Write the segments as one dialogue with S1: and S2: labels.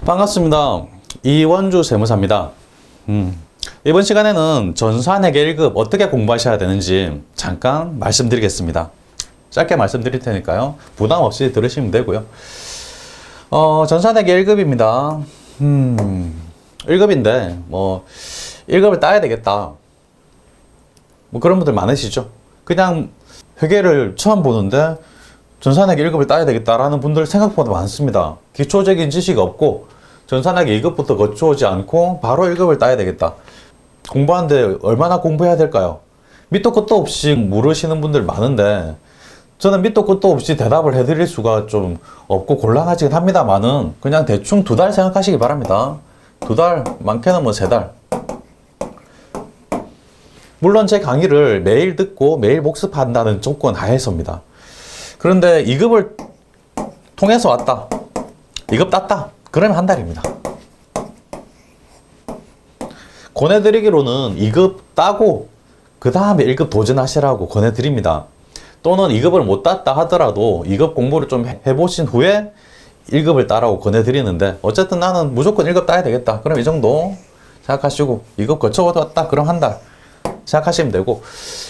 S1: 반갑습니다. 이원주 세무사입니다. 이번 시간에는 전산회계 1급 어떻게 공부하셔야 되는지 잠깐 말씀드리겠습니다. 짧게 말씀드릴 테니까요. 부담 없이 들으시면 되고요. 전산회계 1급입니다. 1급인데, 1급을 따야 되겠다. 그런 분들 많으시죠? 그냥 회계를 처음 보는데, 전산회계 1급을 따야 되겠다라는 분들 생각보다 많습니다. 기초적인 지식이 없고, 전산회계 2급부터 거쳐오지 않고, 바로 1급을 따야 되겠다. 공부하는데 얼마나 공부해야 될까요? 밑도 끝도 없이 물으시는 분들 많은데, 저는 밑도 끝도 없이 대답을 해드릴 수가 좀 없고 곤란하긴 합니다만은, 그냥 대충 2달 생각하시기 바랍니다. 2달, 많게는 3달. 물론 제 강의를 매일 듣고 매일 복습한다는 조건 하에서입니다. 그런데 2급을 통해서 왔다. 2급 땄다. 그러면 한 달입니다. 권해드리기로는 2급 따고 그 다음에 1급 도전하시라고 권해드립니다. 또는 2급을 못 땄다 하더라도 2급 공부를 좀 해보신 후에 1급을 따라고 권해드리는데, 어쨌든 나는 무조건 1급 따야 되겠다. 그럼 이 정도 생각하시고, 2급 거쳐왔다. 그럼 한 달 생각하시면 되고,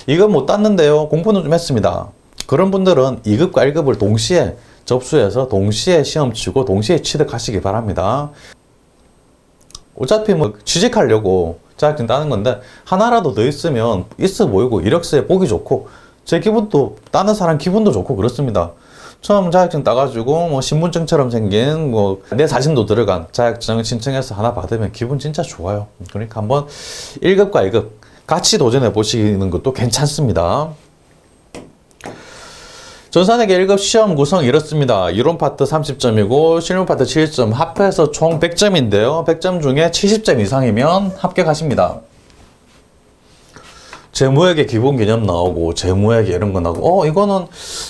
S1: 2급 못 땄는데요, 공부는 좀 했습니다. 그런 분들은 2급과 1급을 동시에 접수해서 동시에 시험 치고 동시에 취득하시기 바랍니다. 어차피 취직하려고 자격증 따는 건데, 하나라도 더 있으면 있어 보이고 이력서에 보기 좋고, 제 기분도, 따는 사람 기분도 좋고 그렇습니다. 처음 자격증 따가지고 신분증처럼 생긴 내 사진도 들어간 자격증 신청해서 하나 받으면 기분 진짜 좋아요. 그러니까 한번 1급과 2급 같이 도전해 보시는 것도 괜찮습니다. 전산회계 1급 시험 구성 이렇습니다. 이론 파트 30점이고 실무 파트 70점, 합해서 총 100점인데요. 100점 중에 70점 이상이면 합격하십니다. 재무회계 기본 개념 나오고, 재무회계 이런 거 나오고, 이거는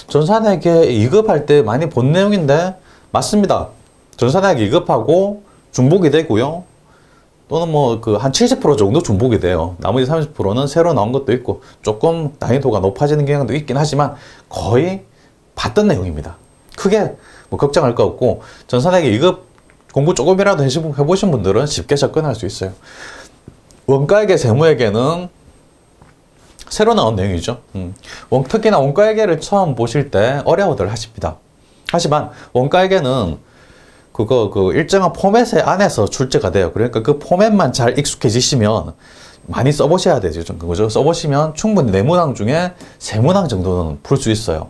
S1: 전산회계 2급 할 때 많이 본 내용인데, 맞습니다. 전산회계 2급하고 중복이 되고요. 또는 한 70% 정도 중복이 돼요. 나머지 30%는 새로 나온 것도 있고, 조금 난이도가 높아지는 경향도 있긴 하지만, 거의 봤던 내용입니다. 크게 걱정할 거 없고, 전산회계 2급 공부 조금이라도 해보신 분들은 쉽게 접근할 수 있어요. 원가회계, 세무회계는 새로 나온 내용이죠. 특히나 원가회계를 처음 보실 때 어려워들 하십니다. 하지만 원가회계는 일정한 포맷의 안에서 출제가 돼요. 그러니까 그 포맷만 잘 익숙해지시면 많이 써보셔야 되죠. 그죠? 써보시면 충분히 네문항 중에 3문항 정도는 풀 수 있어요.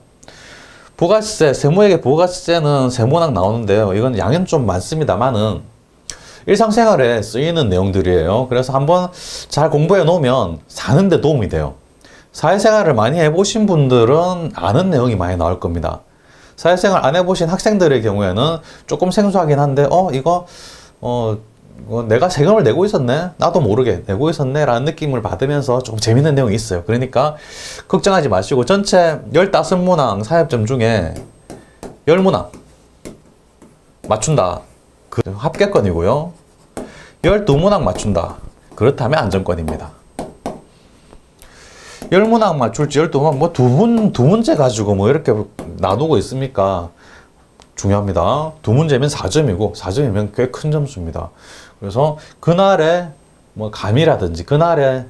S1: 부가세, 세무회계 부가세는 3문항 나오는데요. 이건 양은 좀 많습니다만은 일상생활에 쓰이는 내용들이에요. 그래서 한번 잘 공부해 놓으면 사는데 도움이 돼요. 사회생활을 많이 해보신 분들은 아는 내용이 많이 나올 겁니다. 사회생활 안 해보신 학생들의 경우에는 조금 생소하긴 한데, 이거 내가 세금을 내고 있었네? 나도 모르게 내고 있었네? 라는 느낌을 받으면서 조금 재밌는 내용이 있어요. 그러니까 걱정하지 마시고, 전체 15문항 사회점 중에 10문항 맞춘다. 그 합격권이고요. 12문항 맞춘다. 그렇다면 안정권입니다. 10문항 맞출지 12문항, 두 문제 가지고 이렇게 나누고 있습니까? 중요합니다. 2문제면 4점이고, 4점이면 꽤 큰 점수입니다. 그래서 그날의 감이라든지, 그날의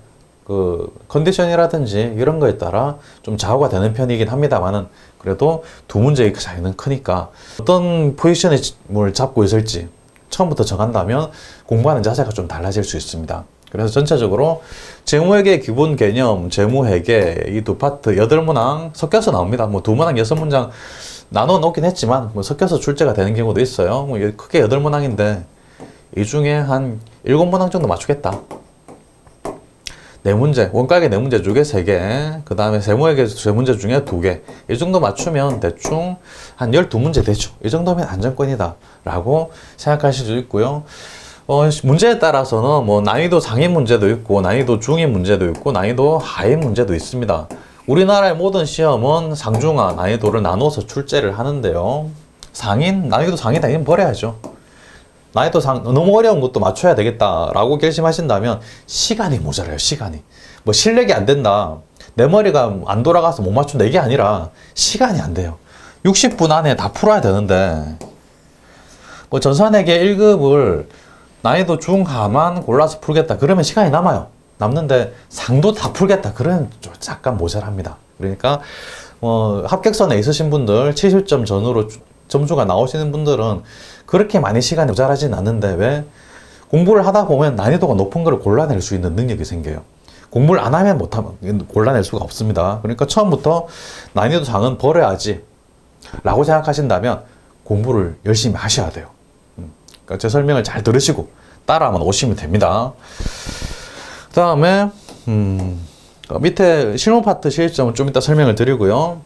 S1: 컨디션이라든지 이런 거에 따라 좀 좌우가 되는 편이긴 합니다만은, 그래도 2문제의 차이는 크니까 어떤 포지션을 잡고 있을지 처음부터 정한다면 공부하는 자세가 좀 달라질 수 있습니다. 그래서 전체적으로 재무회계 기본 개념, 재무회계 이 2파트 8문항 섞여서 나옵니다. 2문항 6문장 나눠 놓긴 했지만 섞여서 출제가 되는 경우도 있어요. 크게 8문항인데 이 중에 한 7문항 정도 맞추겠다. 4문제, 원가회계 4문제 중에 3개, 그 다음에 세무회계 3문제 중에 2개, 이 정도 맞추면 대충 한 12문제 되죠. 이 정도면 안정권이다 라고 생각하실 수 있고요. 문제에 따라서는 난이도 상위 문제도 있고, 난이도 중위 문제도 있고, 난이도 하위 문제도 있습니다. 우리나라의 모든 시험은 상중하 난이도를 나눠서 출제를 하는데요. 난이도 상이다, 이건 버려야죠. 난이도 너무 어려운 것도 맞춰야 되겠다라고 결심하신다면 시간이 모자라요, 시간이. 실력이 안 된다, 내 머리가 안 돌아가서 못 맞춘다, 이게 아니라 시간이 안 돼요. 60분 안에 다 풀어야 되는데 뭐 전산회계 1급을 난이도 중하만 골라서 풀겠다. 그러면 시간이 남아요. 남는데 상도 다 풀겠다. 그러면 좀 잠깐 모자랍니다. 그러니까 합격선에 있으신 분들 70점 전후로 점수가 나오시는 분들은 그렇게 많이 시간이 모자라진 않는데 왜? 공부를 하다 보면 난이도가 높은 걸 골라낼 수 있는 능력이 생겨요. 공부를 안 하면 못하면 골라낼 수가 없습니다. 그러니까 처음부터 난이도 장은 버려야지 라고 생각하신다면 공부를 열심히 하셔야 돼요. 그러니까 제 설명을 잘 들으시고 따라만 오시면 됩니다. 그 다음에 밑에 실무 파트 실점은 좀 이따 설명을 드리고요.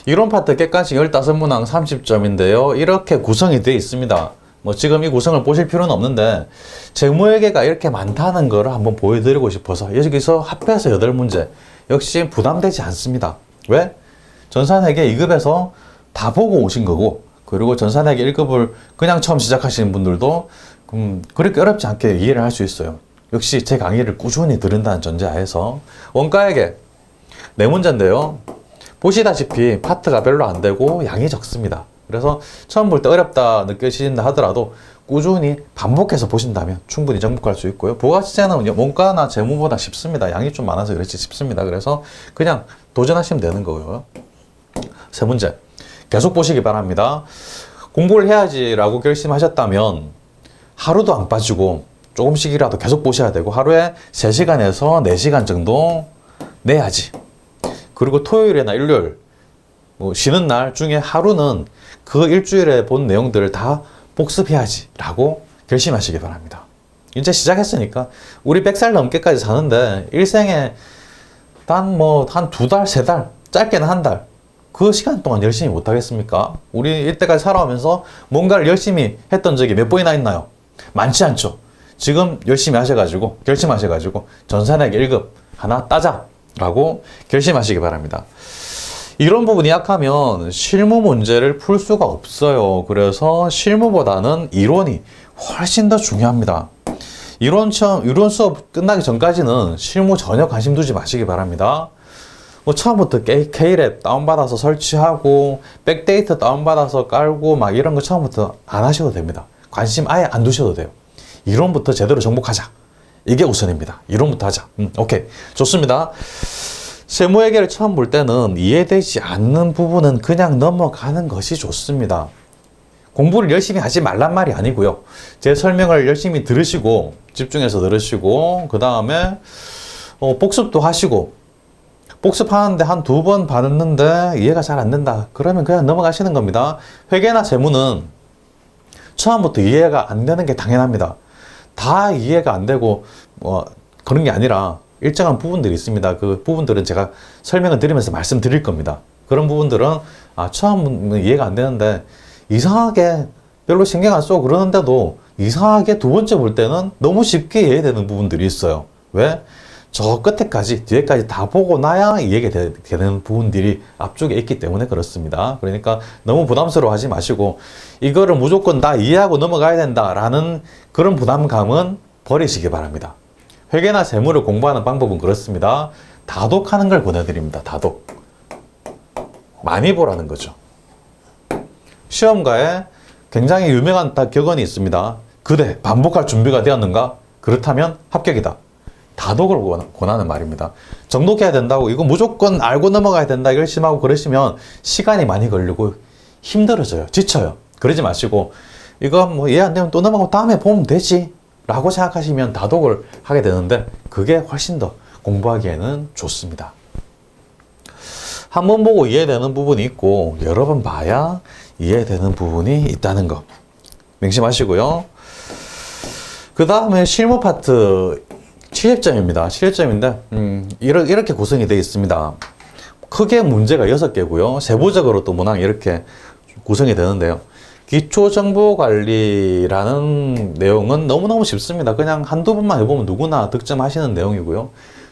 S1: 이론 파트 객관식 15문항 30점인데요. 이렇게 구성이 되어 있습니다. 뭐 지금 이 구성을 보실 필요는 없는데 재무회계가 이렇게 많다는 거를 한번 보여드리고 싶어서 여기서 합해서 8문제 역시 부담되지 않습니다. 왜? 전산회계 2급에서 다 보고 오신 거고 그리고 전산회계 1급을 그냥 처음 시작하시는 분들도 그렇게 어렵지 않게 이해를 할 수 있어요. 역시 제 강의를 꾸준히 들은다는 전제하에서 원가회계 4문제인데요. 보시다시피 파트가 별로 안 되고 양이 적습니다. 그래서 처음 볼 때 어렵다 느껴지신다 하더라도 꾸준히 반복해서 보신다면 충분히 정복할 수 있고요. 부가치세는 원가나 재무보다 쉽습니다. 양이 좀 많아서 그렇지 쉽습니다. 그래서 그냥 도전하시면 되는 거고요. 3문제 계속 보시기 바랍니다. 공부를 해야지라고 결심하셨다면 하루도 안 빠지고 조금씩이라도 계속 보셔야 되고 하루에 3시간에서 4시간 정도 내야지. 그리고 토요일이나 일요일 쉬는 날 중에 하루는 그 일주일에 본 내용들을 다 복습해야지 라고 결심하시기 바랍니다. 이제 시작했으니까 우리 100살 넘게까지 사는데 일생에 단 한 2달, 3달, 짧게는 한 달 그 시간 동안 열심히 못하겠습니까? 우리 이때까지 살아오면서 뭔가를 열심히 했던 적이 몇 번이나 있나요? 많지 않죠. 지금 열심히 하셔가지고 결심하셔가지고 전산회계 1급 하나 따자 라고 결심하시기 바랍니다. 이런 부분이 약하면 실무 문제를 풀 수가 없어요. 그래서 실무보다는 이론이 훨씬 더 중요합니다. 이론 수업 끝나기 전까지는 실무 전혀 관심 두지 마시기 바랍니다. 처음부터 K랩 다운받아서 설치하고 백데이터 다운받아서 깔고 막 이런 거 처음부터 안 하셔도 됩니다. 관심 아예 안 두셔도 돼요. 이론부터 제대로 정복하자. 이게 우선입니다. 이론부터 하자. 오케이. 좋습니다. 세무회계를 처음 볼 때는 이해되지 않는 부분은 그냥 넘어가는 것이 좋습니다. 공부를 열심히 하지 말란 말이 아니고요. 제 설명을 열심히 들으시고 집중해서 들으시고 그 다음에 복습도 하시고 복습하는데 한 2번 받았는데 이해가 잘 안 된다. 그러면 그냥 넘어가시는 겁니다. 회계나 세무는 처음부터 이해가 안 되는 게 당연합니다. 다 이해가 안 되고 그런 게 아니라 일정한 부분들이 있습니다. 그 부분들은 제가 설명을 드리면서 말씀드릴 겁니다. 그런 부분들은 처음은 이해가 안 되는데 이상하게 별로 신경 안 쓰고 그러는데도 이상하게 2번째 볼 때는 너무 쉽게 이해되는 부분들이 있어요. 왜? 저 끝에까지 뒤에까지 다 보고 나야 이해가 되는 부분들이 앞쪽에 있기 때문에 그렇습니다. 그러니까 너무 부담스러워하지 마시고 이거를 무조건 다 이해하고 넘어가야 된다라는 그런 부담감은 버리시기 바랍니다. 회계나 세무를 공부하는 방법은 그렇습니다. 다독하는 걸 권해드립니다. 다독. 많이 보라는 거죠. 시험가에 굉장히 유명한 격언이 있습니다. 그대 반복할 준비가 되었는가? 그렇다면 합격이다. 다독을 권하는 말입니다. 정독해야 된다고 이거 무조건 알고 넘어가야 된다 열심히 그러시면 시간이 많이 걸리고 힘들어져요. 지쳐요. 그러지 마시고 이거 이해 안 되면 또 넘어가고 다음에 보면 되지 라고 생각하시면 다독을 하게 되는데 그게 훨씬 더 공부하기에는 좋습니다. 한 번 보고 이해되는 부분이 있고 여러 번 봐야 이해되는 부분이 있다는 거 명심하시고요. 그 다음에 실무 파트 70점입니다. 70점인데 이렇게 구성이 되어 있습니다. 크게 문제가 6개고요. 세부적으로 또 문항이 이렇게 구성이 되는데요. 기초정보관리라는 내용은 너무너무 쉽습니다. 그냥 한두 번만 해보면 누구나 득점하시는 내용이고요.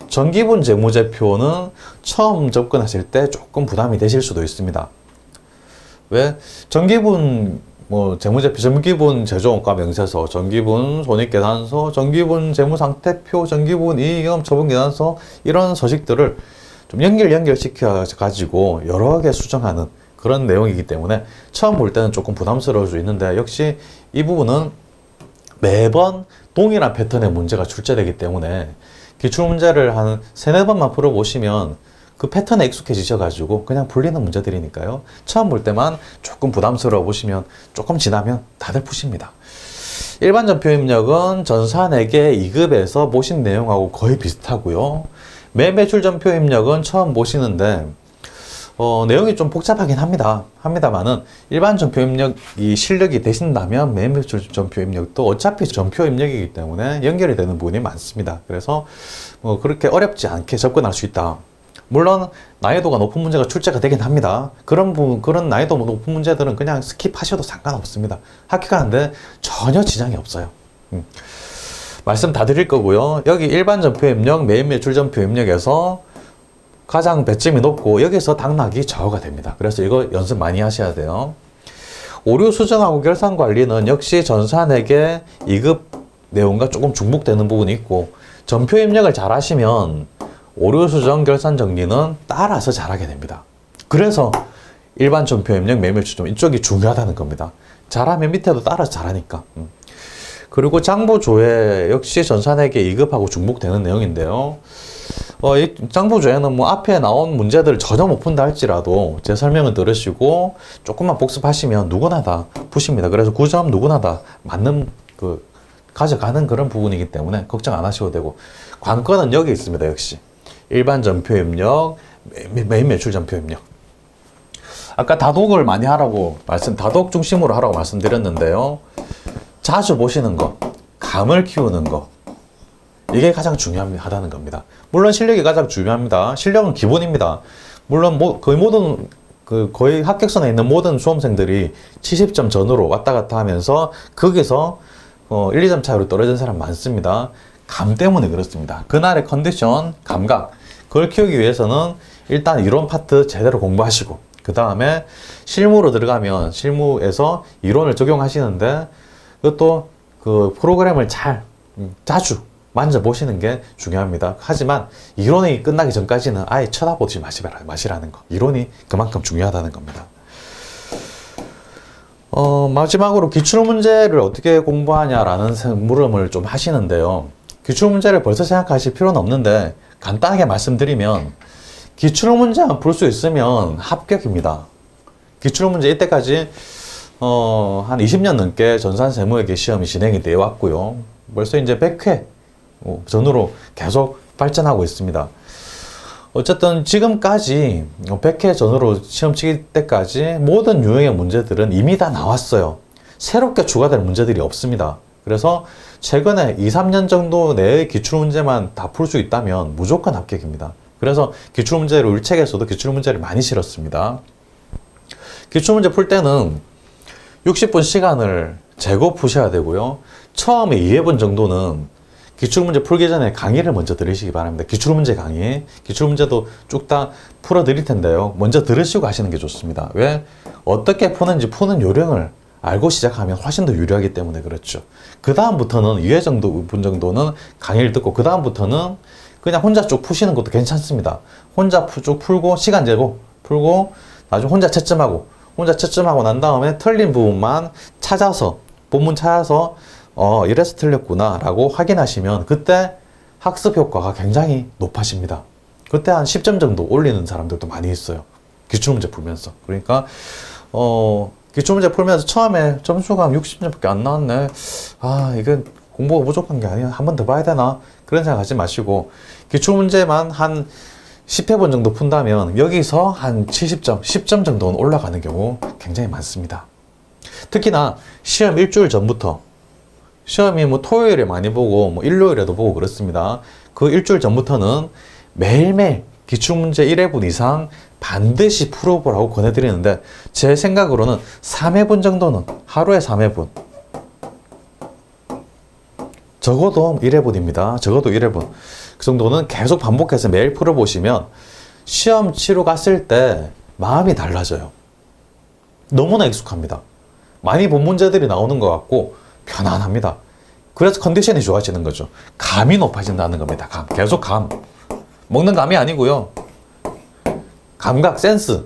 S1: 정기분 재무제표는 처음 접근하실 때 조금 부담이 되실 수도 있습니다. 왜? 정기분 재무제표, 정기분 제조원가 명세서, 정기분 손익계산서, 정기분 재무상태표, 정기분 이익금 처분계산서 이런 서식들을 좀 연결시켜 가지고 여러 개 수정하는 그런 내용이기 때문에 처음 볼 때는 조금 부담스러울 수 있는데, 역시 이 부분은 매번 동일한 패턴의 문제가 출제되기 때문에 기출문제를 한 3-4번만 풀어보시면 그 패턴에 익숙해지셔가지고 그냥 풀리는 문제들이니까요. 처음 볼 때만 조금 부담스러워 보시면 조금 지나면 다들 푸십니다. 일반 전표 입력은 전사 4개 2급에서 보신 내용하고 거의 비슷하고요. 매매출 전표 입력은 처음 보시는데 내용이 좀 복잡하긴 합니다만은 일반 전표 입력이 실력이 되신다면 매매출 전표 입력도 어차피 전표 입력이기 때문에 연결이 되는 부분이 많습니다. 그래서 그렇게 어렵지 않게 접근할 수 있다. 물론 난이도가 높은 문제가 출제가 되긴 합니다. 그런 난이도 높은 문제들은 그냥 스킵하셔도 상관없습니다. 합격하는데 전혀 지장이 없어요. 말씀 다 드릴 거고요. 여기 일반 전표 입력, 매매출 전표 입력에서 가장 배점이 높고 여기서 당락이 저하가 됩니다. 그래서 이거 연습 많이 하셔야 돼요. 오류 수정하고 결산 관리는 역시 전사 4개 2급 내용과 조금 중복되는 부분이 있고, 전표 입력을 잘 하시면 오류 수정 결산 정리는 따라서 잘하게 됩니다. 그래서 일반 전표 입력, 매매출 좀 이쪽이 중요하다는 겁니다. 잘하면 밑에도 따라서 잘하니까. 그리고 장부 조회 역시 전사 4개 2급하고 중복되는 내용인데요. 이 장부 조회는 뭐 앞에 나온 문제들을 전혀 못 푼다 할지라도 제 설명을 들으시고 조금만 복습하시면 누구나 다 푸십니다. 그래서 9점 누구나 다 맞는 가져가는 그런 부분이기 때문에 걱정 안 하셔도 되고, 관건은 여기 있습니다. 역시 일반 전표 입력, 매매출 전표 입력. 아까 다독을 많이 하라고 다독 중심으로 하라고 말씀드렸는데요. 자주 보시는 거, 감을 키우는 거, 이게 가장 중요하다는 겁니다. 물론 실력이 가장 중요합니다. 실력은 기본입니다. 물론 거의 합격선에 있는 모든 수험생들이 70점 전후로 왔다 갔다 하면서 거기서 1, 2점 차이로 떨어진 사람 많습니다. 감 때문에 그렇습니다. 그날의 컨디션, 감각, 그걸 키우기 위해서는 일단 이론 파트 제대로 공부하시고, 그 다음에 실무로 들어가면 실무에서 이론을 적용하시는데, 그것도 그 프로그램을 자주 만져보시는 게 중요합니다. 하지만 이론이 끝나기 전까지는 아예 쳐다보지 마시라는 거. 이론이 그만큼 중요하다는 겁니다. 마지막으로 기출문제를 어떻게 공부하냐라는 물음을 좀 하시는데요. 기출문제를 벌써 생각하실 필요는 없는데 간단하게 말씀드리면, 기출문제만 풀 수 있으면 합격입니다. 기출문제 이때까지 한 20년 넘게 전산세무회계 시험이 진행이 되어 왔고요. 벌써 이제 100회 전후로 계속 발전하고 있습니다. 어쨌든 지금까지 100회 전후로 시험 치기 때까지 모든 유형의 문제들은 이미 다 나왔어요. 새롭게 추가될 문제들이 없습니다. 그래서 최근에 2-3년 정도 내의 기출문제만 다 풀 수 있다면 무조건 합격입니다. 그래서 기출문제를 우리 책에서도 기출문제를 많이 실었습니다. 기출문제 풀 때는 60분 시간을 재고 푸셔야 되고요. 처음에 2회분 정도는 기출문제 풀기 전에 강의를 먼저 들으시기 바랍니다. 기출문제 강의. 기출문제도 쭉 다 풀어 드릴 텐데요. 먼저 들으시고 하시는 게 좋습니다. 왜? 어떻게 푸는지 푸는 요령을 알고 시작하면 훨씬 더 유리하기 때문에 그렇죠. 그 다음부터는 2회 정도는 강의를 듣고, 그 다음부터는 그냥 혼자 쭉 푸시는 것도 괜찮습니다. 혼자 쭉 풀고 시간 재고 풀고 나중에 혼자 채점하고 난 다음에 틀린 부분만 본문 찾아서 이래서 틀렸구나 라고 확인하시면 그때 학습 효과가 굉장히 높아집니다. 그때 한 10점 정도 올리는 사람들도 많이 있어요. 기출문제 풀면서. 그러니까 기출문제 풀면서 처음에 점수가 60점밖에 안 나왔네. 이건 공부가 부족한 게 아니야. 한 번 더 봐야 되나? 그런 생각 하지 마시고, 기출문제만 한 10회분 정도 푼다면 여기서 한 70점, 10점 정도는 올라가는 경우 굉장히 많습니다. 특히나 시험 일주일 전부터, 시험이 토요일에 많이 보고 일요일에도 보고 그렇습니다. 그 일주일 전부터는 매일매일 기출문제 1회분 이상 반드시 풀어보라고 권해드리는데, 제 생각으로는 3회분 정도는, 하루에 3회분, 적어도 1회분입니다. 적어도 1회분. 그 정도는 계속 반복해서 매일 풀어보시면 시험 치러 갔을 때 마음이 달라져요. 너무나 익숙합니다. 많이 본 문제들이 나오는 것 같고 편안합니다. 그래서 컨디션이 좋아지는 거죠. 감이 높아진다는 겁니다. 계속 감. 먹는 감이 아니고요. 감각, 센스.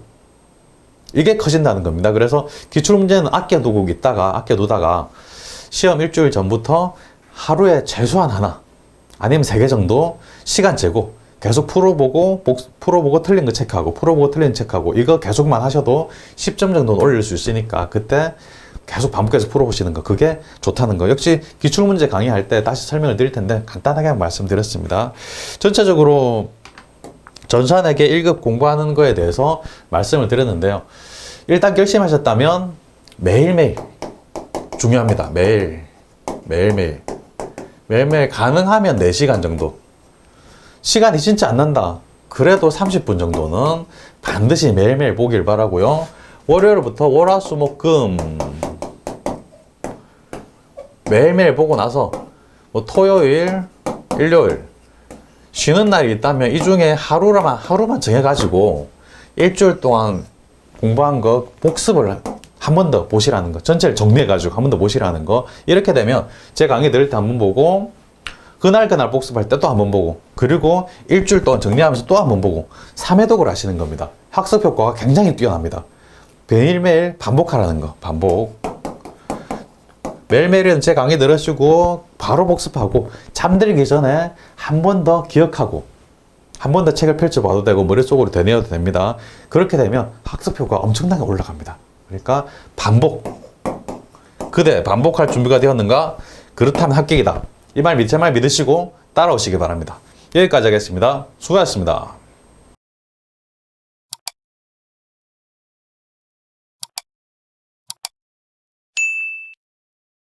S1: 이게 커진다는 겁니다. 그래서 기출문제는 아껴두다가 시험 일주일 전부터 하루에 최소한 하나 아니면 3개 정도 시간 재고 계속 풀어보고 틀린 거 체크하고 풀어보고 틀린 거 체크하고 이거 계속만 하셔도 10점 정도는 올릴 수 있으니까 그때 계속 반복해서 풀어보시는 거 그게 좋다는 거. 역시 기출문제 강의할 때 다시 설명을 드릴 텐데 간단하게 말씀드렸습니다. 전체적으로 전산회계 1급 공부하는 거에 대해서 말씀을 드렸는데요. 일단 결심하셨다면 매일매일 중요합니다. 매일매일 가능하면 4시간 정도. 시간이 진짜 안 난다. 그래도 30분 정도는 반드시 매일매일 보길 바라고요. 월요일부터 월화수목금 매일매일 보고 나서 뭐 토요일, 일요일 쉬는 날이 있다면 이 중에 하루만 정해가지고 일주일 동안 공부한 거 복습을 한 번 더 보시라는 거. 전체를 정리해가지고 한 번 더 보시라는 거. 이렇게 되면 제 강의 들을 때 한 번 보고 그날 복습할 때 또 한 번 보고 그리고 일주일 동안 정리하면서 또 한 번 보고 3회독을 하시는 겁니다. 학습 효과가 굉장히 뛰어납니다. 매일매일 반복하라는 거. 반복. 매일매일은 제 강의 들으시고 바로 복습하고 잠들기 전에 한 번 더 기억하고 한 번 더 책을 펼쳐봐도 되고 머릿속으로 되뇌어도 됩니다. 그렇게 되면 학습 효과가 엄청나게 올라갑니다. 그러니까 반복할 준비가 되었는가? 그렇다면 합격이다. 제 말 믿으시고 따라오시기 바랍니다. 여기까지 하겠습니다. 수고하셨습니다.